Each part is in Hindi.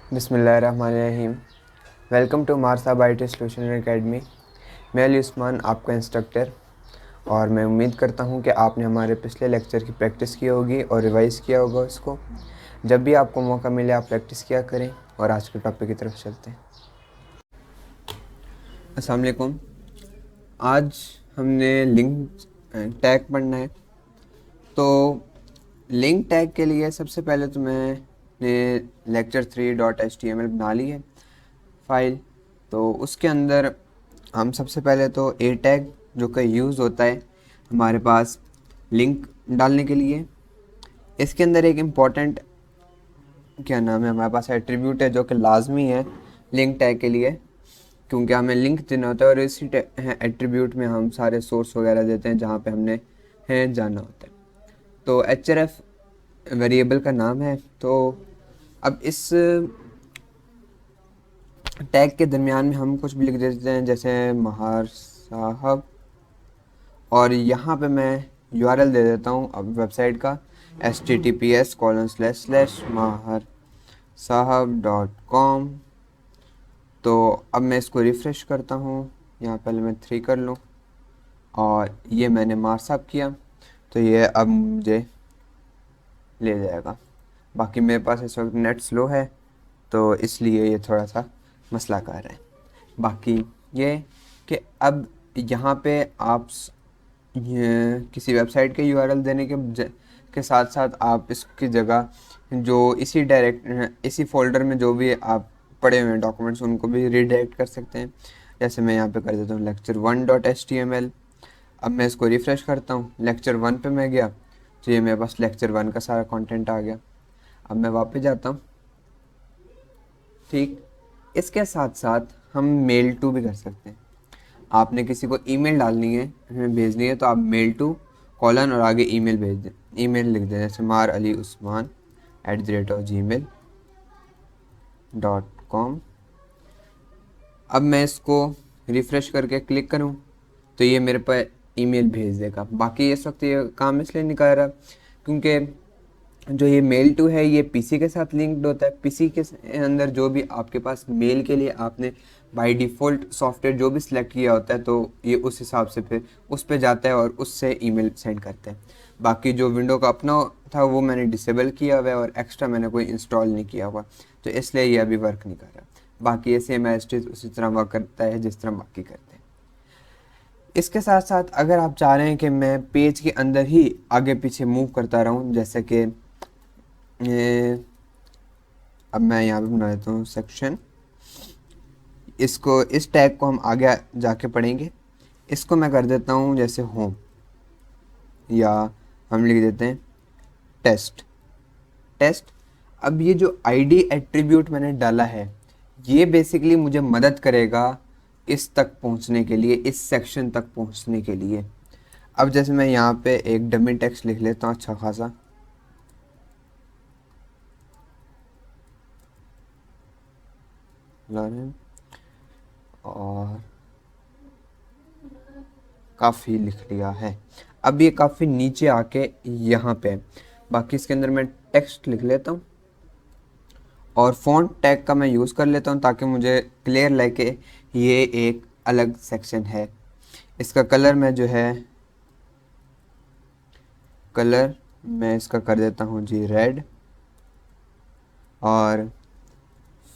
बिस्मिल्लाहिर्रहमानिर्रहीम। वेलकम टू मारसाब IT सॉल्यूशन एकेडमी। मैं अली उस्मान, आपका इंस्ट्रक्टर, और मैं उम्मीद करता हूं कि आपने हमारे पिछले लेक्चर की प्रैक्टिस की होगी और रिवाइज़ किया होगा उसको। जब भी आपको मौका मिले आप प्रैक्टिस किया करें। और आज के टॉपिक की तरफ चलते हैं। अस्सलाम वालेकुम। आज हमने लिंक टैग पढ़ना है। तो लिंक टैग के लिए सबसे पहले तो मैंने lecture3.html बना ली है फाइल। तो उसके अंदर हम सबसे पहले तो ए टैग जो कि यूज़ होता है हमारे पास लिंक डालने के लिए। इसके अंदर एक इम्पॉर्टेंट क्या नाम है, हमारे पास एट्रीब्यूट है जो कि लाजमी है लिंक टैग के लिए, क्योंकि हमें लिंक देना होता है और इसी एट्रीब्यूट में हम सारे सोर्स वगैरह देते हैं जहाँ पे हमने जाना होता है। तो href वेरिएबल का नाम है। तो अब इस टैग के दरमियान में हम कुछ भी लिख देते हैं, जैसे महार साहब, और यहाँ पे मैं URL दे देता हूँ अब वेबसाइट का https://maharsahab.com। तो अब मैं इसको रिफ़्रेश करता हूँ। यहाँ पहले मैं 3 कर लूँ और ये मैंने मार्कअप किया तो ये अब मुझे ले जाएगा। बाकी मेरे पास इस वक्त नेट स्लो है तो इसलिए ये थोड़ा सा मसला कर रहा है। बाकी ये कि अब यहाँ पे आप किसी वेबसाइट के URL देने के साथ साथ आप इसकी जगह जो इसी फोल्डर में जो भी आप पड़े हुए हैं डॉक्यूमेंट्स उनको भी रीडायरेक्ट कर सकते हैं। जैसे मैं यहाँ पे कर देता हूँ lecture1.html। अब मैं इसको रिफ़्रेश करता हूँ, lecture1 पे मैं गया तो ये मेरे पास lecture1 का सारा कंटेंट आ गया। अब मैं वापस जाता हूँ। ठीक, इसके साथ साथ हम मेल टू भी कर सकते हैं। आपने किसी को ईमेल डालनी है, भेजनी है, तो आप मेल टू कॉलन और आगे ईमेल भेज दें, ईमेल लिख दें, जैसे maraliusman@gmail.com। अब मैं इसको रिफ़्रेश करके क्लिक करूं तो ये मेरे पर ईमेल भेज देगा। बाकी इस वक्त ये काम इसलिए नहीं कर रहा क्योंकि जो ये मेल टू है ये पीसी के साथ लिंक्ड होता है। पीसी के अंदर जो भी आपके पास मेल के लिए आपने बाय डिफ़ॉल्ट सॉफ्टवेयर जो भी सिलेक्ट किया होता है तो ये उस हिसाब से फिर उस पे जाता है और उससे ईमेल सेंड करते हैं। बाकी जो विंडो का अपना था वो मैंने डिसेबल किया हुआ है और एक्स्ट्रा मैंने कोई इंस्टॉल नहीं किया हुआ, तो इसलिए ये अभी वर्क नहीं कर रहा। बाकी ये सेम एज इट इज़ उसी तरह वर्क करता है जिस तरह बाकी करते हैं। इसके साथ साथ अगर आप चाह रहे हैं कि मैं पेज के अंदर ही आगे पीछे मूव करता रहूं, जैसे कि अब मैं यहाँ पे बना देता हूँ सेक्शन, इसको इस टैग को हम आगे जाके पढ़ेंगे। इसको मैं कर देता हूँ जैसे होम, या हम लिख देते हैं टेस्ट। अब ये जो आईडी एट्रीब्यूट मैंने डाला है ये बेसिकली मुझे मदद करेगा इस तक पहुँचने के लिए, इस सेक्शन तक पहुँचने के लिए। अब जैसे मैं यहाँ पे एक डमी टेक्स्ट लिख लेता हूँ अच्छा खासा, और काफ़ी लिख लिया है। अब ये काफ़ी नीचे आके यहाँ पे, बाकी इसके अंदर मैं टेक्स्ट लिख लेता हूँ और फ़ॉन्ट टैग का मैं यूज़ कर लेता हूँ ताकि मुझे क्लियर लगे ये एक अलग सेक्शन है। इसका कलर मैं जो है कलर मैं इसका कर देता हूँ जी रेड, और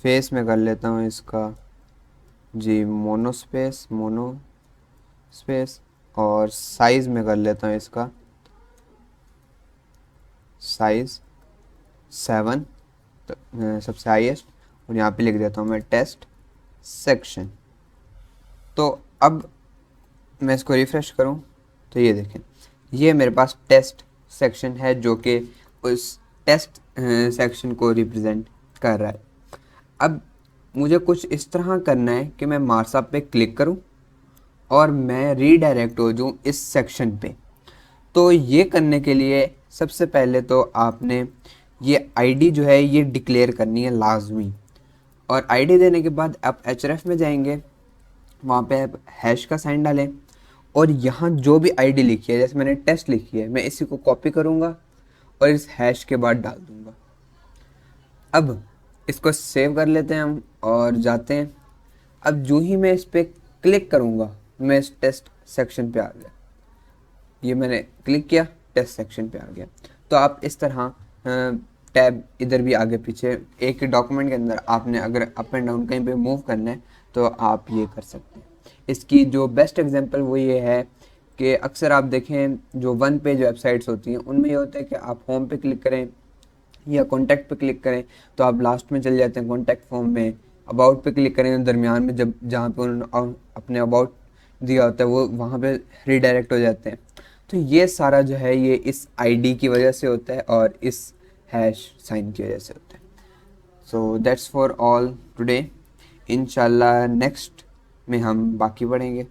फेस में कर लेता हूँ इसका जी मोनो स्पेस, और साइज़ में कर लेता हूँ इसका साइज़ 7 सबसे हाईएस्ट, और यहाँ पे लिख देता हूँ मैं टेस्ट सेक्शन। तो अब मैं इसको रिफ़्रेश करूँ तो ये देखें ये मेरे पास टेस्ट सेक्शन है जो कि उस टेस्ट सेक्शन को रिप्रेजेंट कर रहा है। अब मुझे कुछ इस तरह करना है कि मैं मार्कअप पे क्लिक करूं और मैं रीडायरेक्ट हो जाऊं इस सेक्शन पे। तो ये करने के लिए सबसे पहले तो आपने ये आईडी जो है ये डिक्लेयर करनी है लाजमी, और आईडी देने के बाद आप href में जाएंगे, वहाँ पे आप हैश का साइन डालें और यहाँ जो भी आईडी लिखी है, जैसे मैंने टेस्ट लिखी है, मैं इसी को कॉपी करूँगा और इस हैश के बाद डाल दूँगा। अब इसको सेव कर लेते हैं हम और जाते हैं। अब जो ही मैं इस पर क्लिक करूँगा मैं इस टेस्ट सेक्शन पे आ गया। ये मैंने क्लिक किया, टेस्ट सेक्शन पे आ गया। तो आप इस तरह टैब इधर भी आगे पीछे एक डॉक्यूमेंट के अंदर आपने अगर अप एंड डाउन कहीं पे मूव करना है तो आप ये कर सकते हैं। इसकी जो बेस्ट एग्जांपल वो ये है कि अक्सर आप देखें जो वन पेज वेबसाइट्स होती हैं उनमें ये होता है कि आप होम पे क्लिक करें या कॉन्टैक्ट पे क्लिक करें तो आप लास्ट में चले जाते हैं कॉन्टैक्ट फॉर्म में। अबाउट पे क्लिक करें तो दरमियान में जब जहाँ पे उन्होंने अपने अबाउट दिया होता है वो वहाँ पे रीडायरेक्ट हो जाते हैं। तो ये सारा जो है ये इस आईडी की वजह से होता है और इस हैश साइन की वजह से होता है। So that's for all today. इंशाल्लाह नेक्स्ट में हम बाकी पढ़ेंगे।